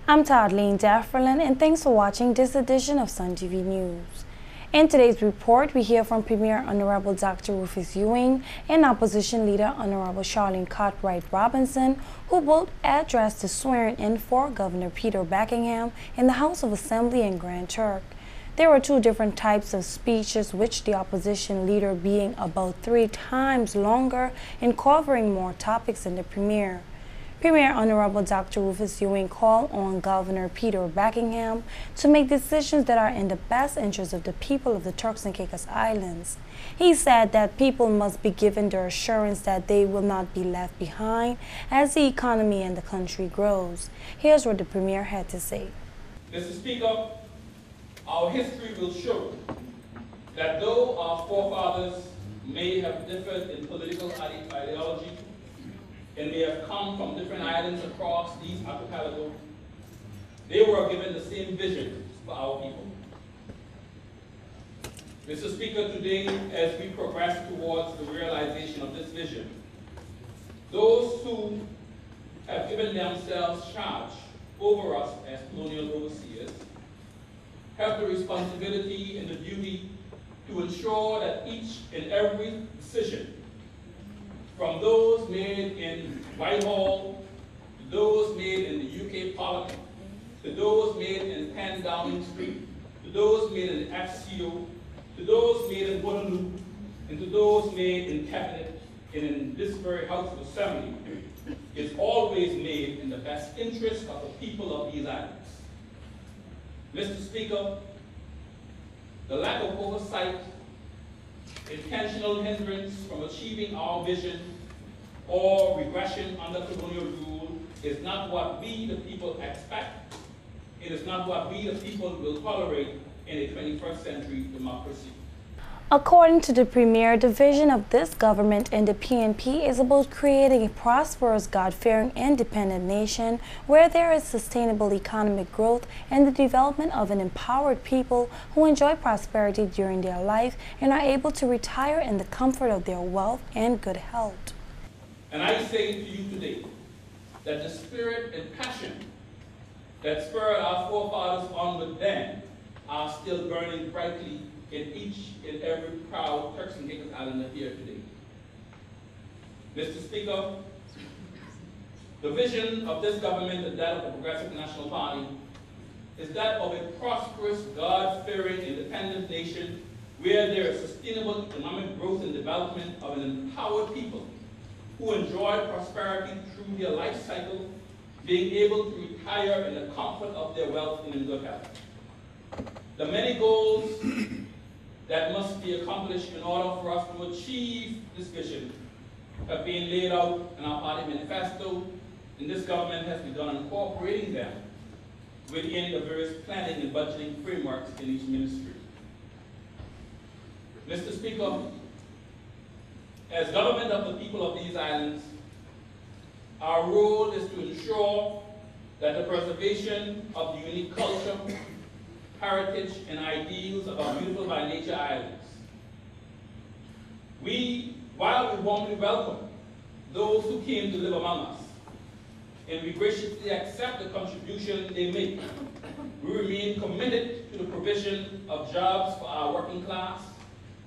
I'm Toddleen Dafferlin, and thanks for watching this edition of Sun TV News. In today's report, we hear from Premier Honorable Dr. Rufus Ewing and Opposition Leader Honorable Charlene Cartwright Robinson, who both addressed the swearing-in for Governor Peter Buckingham in the House of Assembly in Grand Turk. There were two different types of speeches, which the opposition leader being about 3 times longer and covering more topics than the Premier. Premier Honorable Dr. Rufus Ewing called on Governor Peter Buckingham to make decisions that are in the best interest of the people of the Turks and Caicos Islands. He said that people must be given the assurance that they will not be left behind as the economy and the country grows. Here's what the Premier had to say. Mr. Speaker, our history will show that though our forefathers may have differed in political ideology, and may have come from different islands across these archipelagos, they were given the same vision for our people. Mr. Speaker, today, as we progress towards the realization of this vision, those who have given themselves charge over us as colonial overseers have the responsibility and the duty to ensure that each and every decision, from those made in Whitehall, to those made in the UK Parliament, to those made in 10 Downing Street, to those made in the FCO, to those made in Waterloo, and to those made in Cabinet and in this very House of Assembly, is always made in the best interest of the people of these islands. Mr. Speaker, the lack of oversight, intentional hindrance from achieving our vision, or regression under colonial rule is not what we, the people, expect. It is not what we, the people, will tolerate in a 21st century democracy. According to the Premier, the vision of this government and the PNP is about creating a prosperous, God-fearing, independent nation where there is sustainable economic growth and the development of an empowered people who enjoy prosperity during their life and are able to retire in the comfort of their wealth and good health. And I say to you today that the spirit and passion that spurred our forefathers onward then are still burning brightly in each and every proud Turks and Caicos Islander here today. Mr. Speaker, the vision of this government and that of the Progressive National Party is that of a prosperous, God-fearing, independent nation where there is sustainable economic growth and development of an empowered people who enjoy prosperity through their life cycle, being able to retire in the comfort of their wealth and in good health. The many goals that must be accomplished in order for us to achieve this vision have been laid out in our party manifesto, and this government has begun incorporating them within the various planning and budgeting frameworks in each ministry. Mr. Speaker, as government of the people of these islands, our role is to ensure that the preservation of the unique culture, heritage, and ideals of our beautiful by nature islands. While we warmly welcome those who came to live among us, and we graciously accept the contribution they make, we remain committed to the provision of jobs for our working class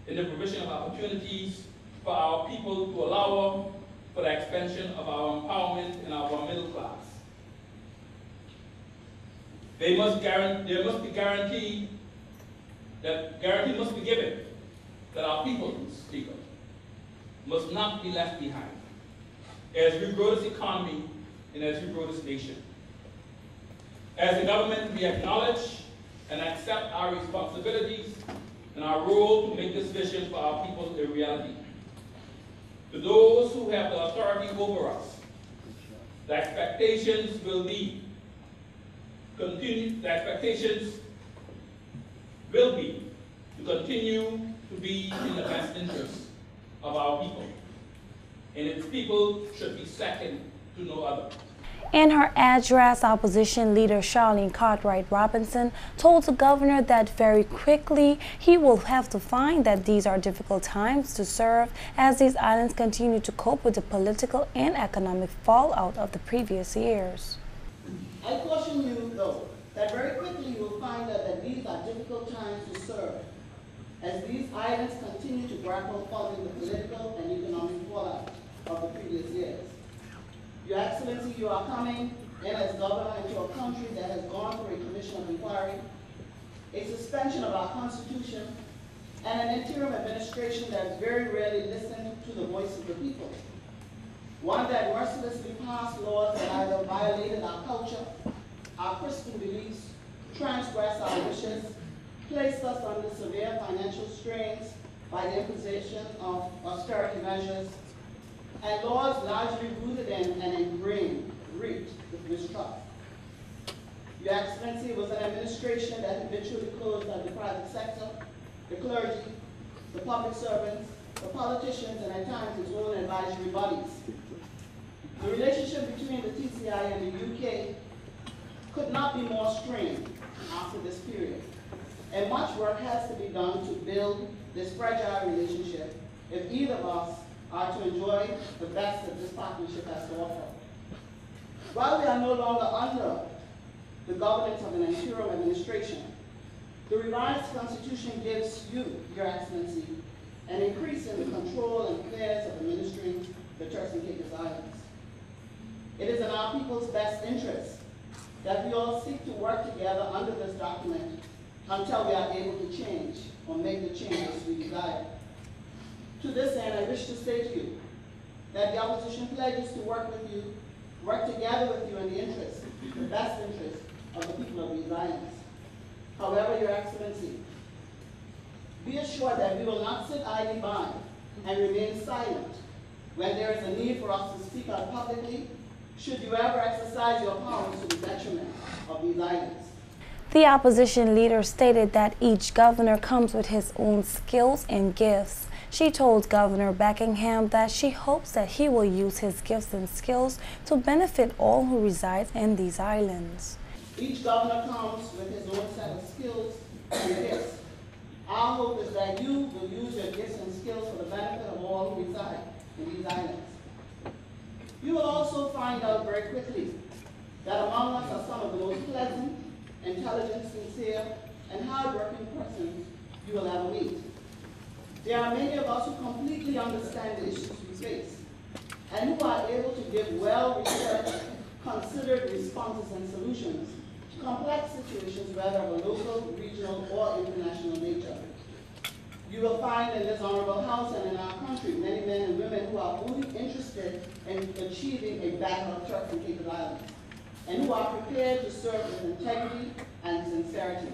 and the provision of opportunities for our people to allow for the expansion of our empowerment and our middle class. There must be guarantee must be given that our people, Speaker, must not be left behind as we grow this economy and as we grow this nation. As a government, we acknowledge and accept our responsibilities and our role to make this vision for our people a reality. To those who have the authority over us, the expectations will be to continue to be in the best interest of our people, and its people should be second to no other. In her address, opposition leader Charlene Cartwright Robinson told the governor that very quickly he will have to find that these are difficult times to serve as these islands continue to cope with the political and economic fallout of the previous years. I caution you, though, that very quickly you will find that these are difficult times to serve, as these islands continue to grapple following the political and economic fallout of the previous years. Your Excellency, you are coming in as governor into a country that has gone through a commission of inquiry, a suspension of our Constitution, and an interim administration that very rarely listened to the voice of the people. One that mercilessly passed laws that either violated our culture, our Christian beliefs, transgressed our wishes, placed us under severe financial strains by the imposition of austerity measures, and laws largely rooted in and ingrained, reeked with mistrust. Your Excellency, it was an administration that habitually closed out the private sector, the clergy, the public servants, the politicians, and at times its own advisory bodies. The relationship between the TCI and the UK could not be more strained after this period, and much work has to be done to build this fragile relationship if either of us are to enjoy the best that this partnership has to offer. While we are no longer under the governance of an interim administration, the revised Constitution gives you, Your Excellency, an increase in the control and affairs of administering the Turks and Caicos Islands. It is in our people's best interest that we all seek to work together under this document until we are able to change or make the changes we desire. To this end, I wish to say to you that the opposition pledges to work together with you in the best interest of the people of these islands. However, Your Excellency, be assured that we will not sit idly by and remain silent when there is a need for us to speak out publicly, should you ever exercise your powers to the detriment of these islands. The opposition leader stated that each governor comes with his own skills and gifts. She told Governor Buckingham that she hopes that he will use his gifts and skills to benefit all who reside in these islands. Each governor comes with his own set of skills and gifts. Our hope is that you will use your gifts and skills for the benefit of all who reside in these islands. You will also find out very quickly that among us are some of the most pleasant, intelligent, sincere, and hard-working persons you will ever meet. There are many of us who completely understand the issues we face, and who are able to give well-researched, considered responses and solutions to complex situations, whether of a local, regional, or international nature. You will find in this honorable house and in our country many men and women who are fully interested in achieving a battle of Turks and Caicos Islands, and who are prepared to serve with integrity and sincerity.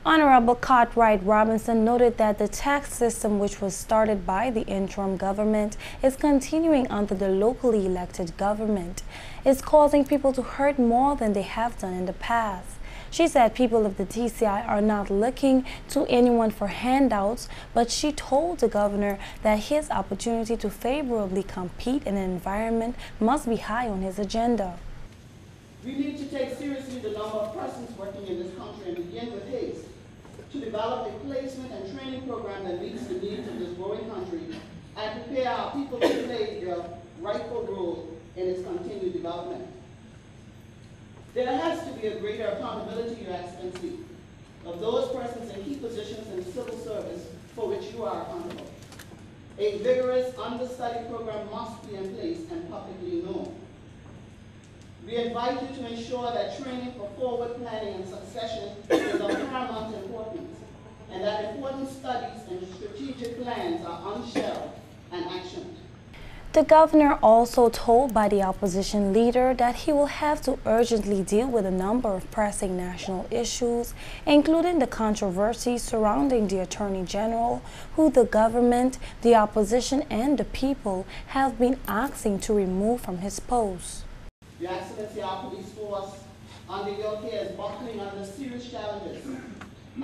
Honorable Cartwright Robinson noted that the tax system, which was started by the interim government, is continuing under the locally elected government. It's causing people to hurt more than they have done in the past. She said people of the TCI are not looking to anyone for handouts, but she told the governor that his opportunity to favorably compete in an environment must be high on his agenda. We need to take seriously the number of persons working in this country and begin with haste to develop a placement and training program that meets the needs of this growing country and prepare our people to play their rightful role in its continued development. There has to be a greater accountability, Your Excellency, of those persons in key positions in civil service for which you are accountable. A vigorous understudy program must be in place and publicly known. We invite you to ensure that training for forward planning and succession is of paramount importance, and that important studies and strategic plans are unshelved and actioned. The governor also told by the opposition leader that he will have to urgently deal with a number of pressing national issues, including the controversy surrounding the Attorney General, who the government, the opposition, and the people have been asking to remove from his post. Your Excellency, our police force under your care is buckling under serious challenges,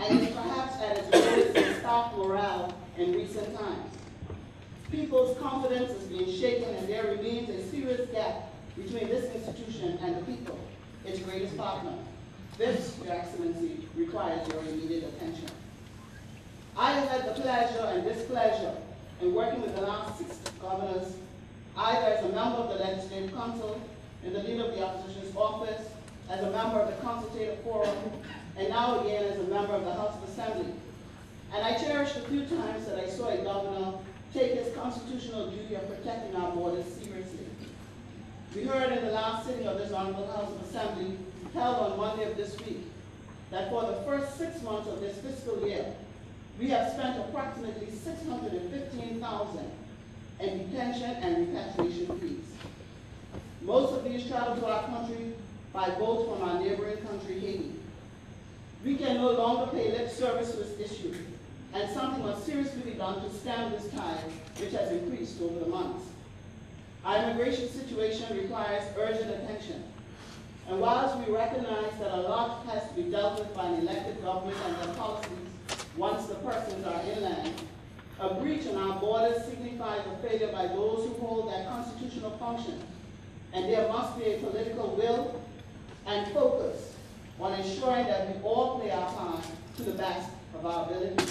and is perhaps at its lowest in staff morale in recent times. People's confidence is being shaken, and there remains a serious gap between this institution and the people, its greatest partner. This, Your Excellency, requires your immediate attention. I have had the pleasure and displeasure in working with the last 6 governors, either as a member of the Legislative Council, in the lead of the opposition's office, as a member of the Consultative Forum, and now again as a member of the House of Assembly. And I cherish the few times that I saw a governor take his constitutional duty of protecting our borders seriously. We heard in the last sitting of this Honorable House of Assembly, held on Monday of this week, that for the first 6 months of this fiscal year, we have spent approximately $615,000 in detention and repatriation fees. Most of these travel to our country by boat from our neighboring country, Haiti. We can no longer pay lip service to this issue, and something must seriously be done to stem this tide, which has increased over the months. Our immigration situation requires urgent attention. And whilst we recognize that a lot has to be dealt with by an elected government and their policies once the persons are inland, a breach in our borders signifies a failure by those who hold that constitutional function. And there must be a political will and focus on ensuring that we all play our part to the best of our ability.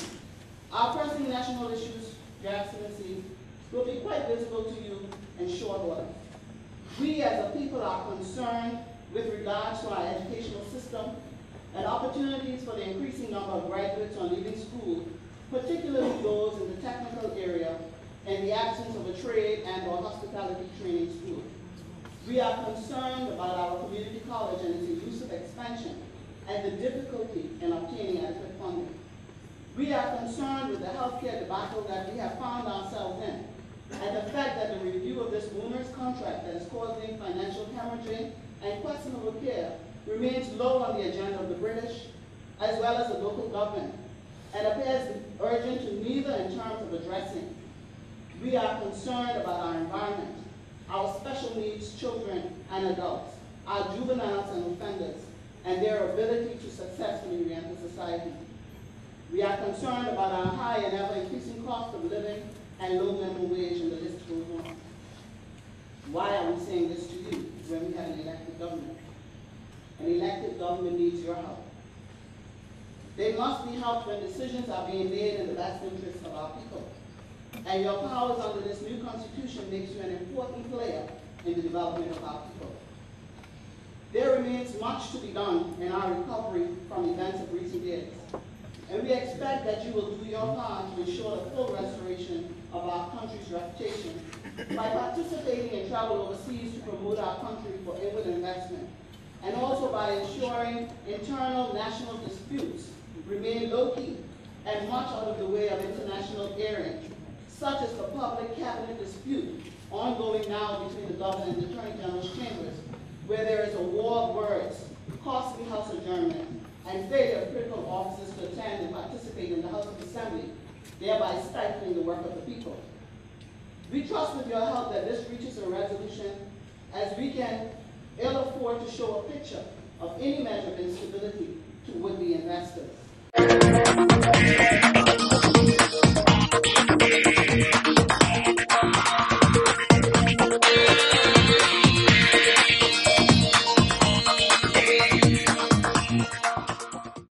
Our pressing national issues, Your Excellency, will be quite visible to you in short order. We as a people are concerned with regards to our educational system and opportunities for the increasing number of graduates on leaving school, particularly those in the technical area and the absence of a trade and or hospitality training school. We are concerned about our community college and its elusive expansion and the difficulty in obtaining adequate funding. We are concerned with the healthcare debacle that we have found ourselves in, and the fact that the review of this onerous contract that is causing financial hemorrhaging and questionable care remains low on the agenda of the British as well as the local government, and appears urgent to neither in terms of addressing. We are concerned about our environment, our special needs children and adults, our juveniles and offenders, and their ability to successfully re-enter society. We are concerned about our high and ever-increasing cost of living and low minimum wage, and the list goes on. Why are we saying this to you when we have an elected government? An elected government needs your help. They must be helped when decisions are being made in the best interest of our people. And your powers under this new constitution makes you an important player in the development of our people. There remains much to be done in our recovery from events of recent years. And we expect that you will do your part to ensure the full restoration of our country's reputation by participating in travel overseas to promote our country for inward investment, and also by ensuring internal national disputes remain low-key and much out of the way of international airing, such as the public cabinet dispute ongoing now between the governor and the Attorney General's chambers, where there is a war of words, costly House adjournment, and failure of critical officers to attend and participate in the House of Assembly, thereby stifling the work of the people. We trust with your help that this reaches a resolution, as we can ill afford to show a picture of any measure of instability to would-be investors.